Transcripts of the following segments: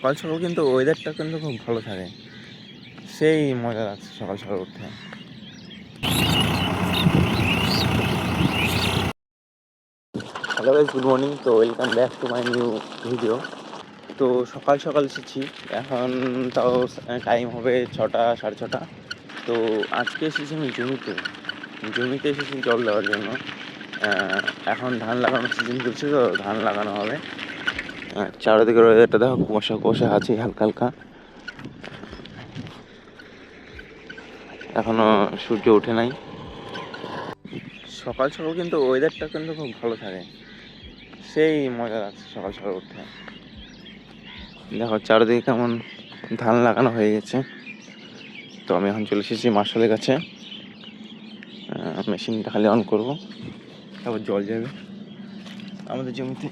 সকাল সকাল কিন্তু ওয়েদারটা কিন্তু খুব ভালো থাকে, সেই মজা লাগছে সকাল সকাল উঠে। Hello guys, good morning. তো welcome back to my new video. তো সকাল সকাল এসেছি, এখন তাও টাইম হবে 6টা 6:30। তো আজকে এসেছি আমি জমিতে এসেছি জল দেওয়ার জন্য। এখন ধান লাগানোর সিজন চলছে, তো ধান লাগানো হবে। চারিদিকে ওয়েদারটা দেখো, কুয়াশা কুয়াশা আছে হালকা হালকা, এখনো সূর্য ওঠে নাই। সকাল সকাল কিন্তু ওয়েদারটা কিন্তু খুব ভালো থাকে, সেই মজা লাগছে সকাল সকাল উঠে। দেখো চারিদিকে কেমন ধান লাগানো হয়ে গেছে। তো আমি এখন চলে এসেছি মার্শালের কাছে, মেশিনটা খালি অন করবো, তারপর জল যাবে আমাদের জমিতে।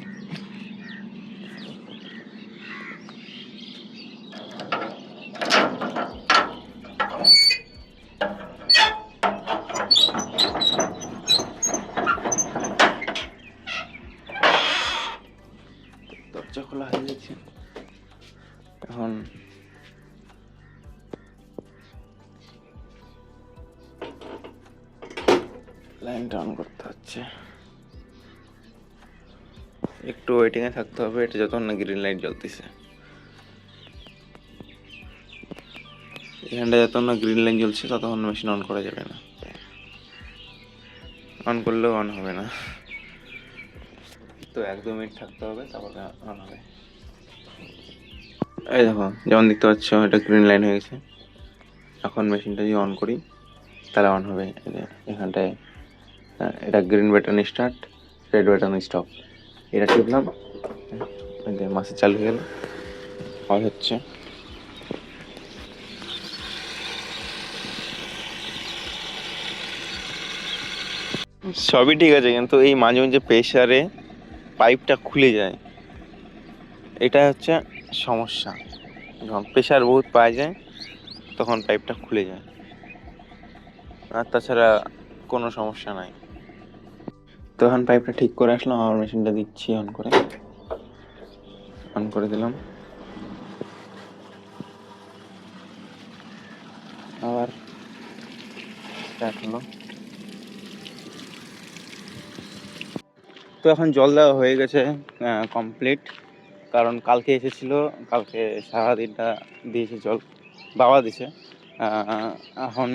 দরজা খোলা হয়ে গেছে, এখন লাইনটা অন করতে হচ্ছে। একটু ওয়েটিংয়ে থাকতে হবে, এটা যতক্ষণ না গ্রিন লাইট জ্বলতেছে। এখানটা যতক্ষণ না গ্রিন লাইট জ্বলছে ততক্ষণ মেশিন অন করা যাবে না, অন করলেও অন হবে না। তো 1-2 মিনিট থাকতে হবে, তারপরে অন হবে। এই দেখো, যেমন দেখতে পাচ্ছ এটা গ্রিন লাইন হয়ে গেছে। এখন মেশিনটা যদি অন করি তাহলে অন হবে। এখানটায় এটা green button start, red button stop, এটা টিপলাম, মাসে চালু হয়ে গেল, অন হচ্ছে। সবই ঠিক আছে, কিন্তু এই মাঝে মাঝে প্রেসারে পাইপটা খুলে যায়, এটা হচ্ছে সমস্যা। যখন প্রেসার বহুত পাওয়া যায় তখন পাইপটা খুলে যায়, আর তাছাড়া কোনো সমস্যা নাই। তখন পাইপটা ঠিক করে আসলাম, আমার মেশিনটা দিচ্ছি অন করে দিলাম, আবার স্টার্ট হলো। তো এখন জল দেওয়া হয়ে গেছে কমপ্লিট, কারণ কালকে এসেছিল, কালকে সারাদিনটা দিয়েছে জল, বাবা দিছে। এখন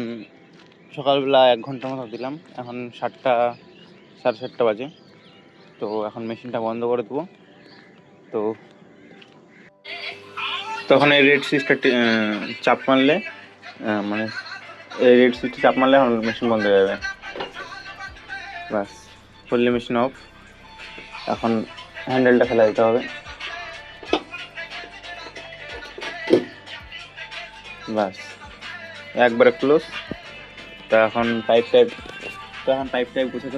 সকালবেলা 1 ঘন্টার মতো দিলাম, এখন 7টা 7:30 বাজে। তো এখন মেশিনটা বন্ধ করে দেবো। তো তখন এই রেড সুইচটা চাপ মারলে, মানে এই রেড সুইচটা চাপ মারলে এখন মেশিন বন্ধ হয়ে যাবে, বাস ফুললি মেশিন অফ। এখন হ্যান্ডেলটা ফেলে দিতে হবে, বাস একবারে ক্লোজ। তো এখন পাইপ গুছাতে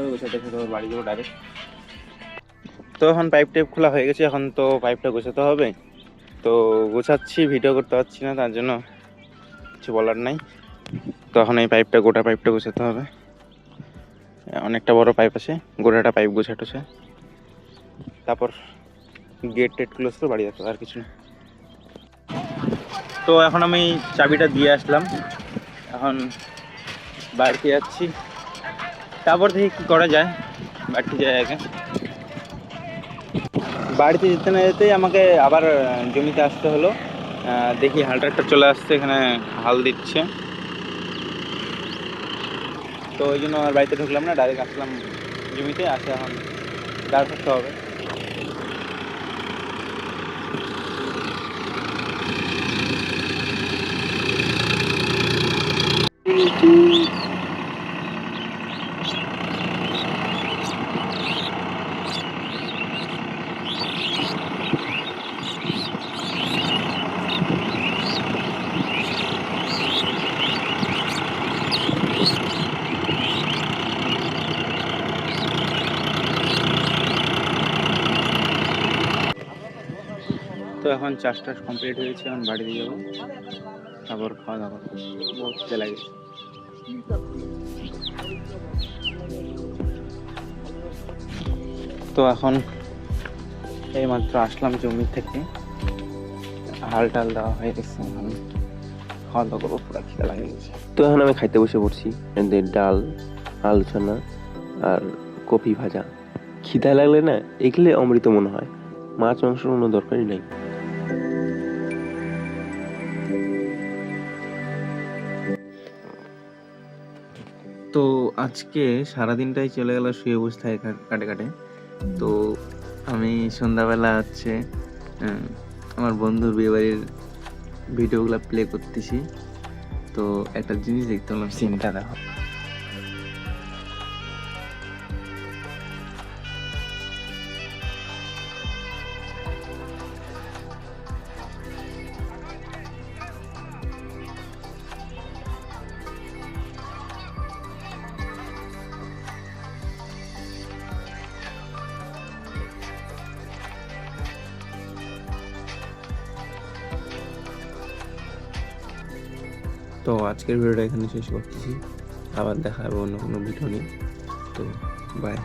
হবে, বাড়ি যাবো ডাইরেক্ট। তো এখন পাইপ খোলা হয়ে গেছে, এখন তো পাইপটা গোছাতে হবে। তো গোছাচ্ছি, ভিডিও করতে পারছি না, তার জন্য কিছু বলার নাই। তো এখন এই গোটা পাইপটা গোছাতে হবে, অনেকটা বড় পাইপ আছে, গোটাটা পাইপ গোছাটোছে, তারপর গেট ক্লোজ করে বাড়ি যেতে হবে, আর কিছু না। তো এখন আমি চাবিটা দিয়ে আসলাম, এখন বাড়িতে যাচ্ছি, তারপর দেখি কী করা যায়। বাড়িতে যাই আগে। বাড়িতে যেতে না যেতেই আমাকে আবার জমিতে আসতে হলো। দেখি হাল ট্রাক্টর চলে আসছে, এখানে হাল দিচ্ছে। তো ওই জন্য আর বাড়িতে ঢুকলাম না, ডাইরেক্ট আসলাম জমিতে। আসে এখন দাঁড় করতে হবে। তো এখন চাষ কমপ্লিট হয়েছে, এখন বাড়িতে যাবো, তারপর খাওয়া দাওয়া করবো, বহুত খিদে লাগে। তো এখন এই মাত্র আসলাম জমি থেকে, হাল টাল দেওয়া হয়ে গেছে, এখন খাওয়া দাওয়া করবো, পুরো খিদে লাগে গেছে। তো এখন আমি খাইতে বসে পড়ছি, এদের ডাল, আলোচনা আর কপি ভাজা। খিদা লাগলে না এগুলো অমৃত মনে হয়, মাছ মাংসের কোনো দরকারই নাই। তো আজকে সারাদিনটাই চলে গেল শুয়ে বসে থাকে কাটে কাটে। তো আমি সন্ধ্যাবেলা হচ্ছে আমার বন্ধুর বিয়েবাড়ির ভিডিওগুলো প্লে করতেছি। তো একটা জিনিস দেখতে পেলাম, সিনটা দেখো। তো আজকের ভিডিওটা এখানে শেষ করতেছি, আবার দেখা হবে অন্য কোনো ভিডিও নিয়ে। তো বাই।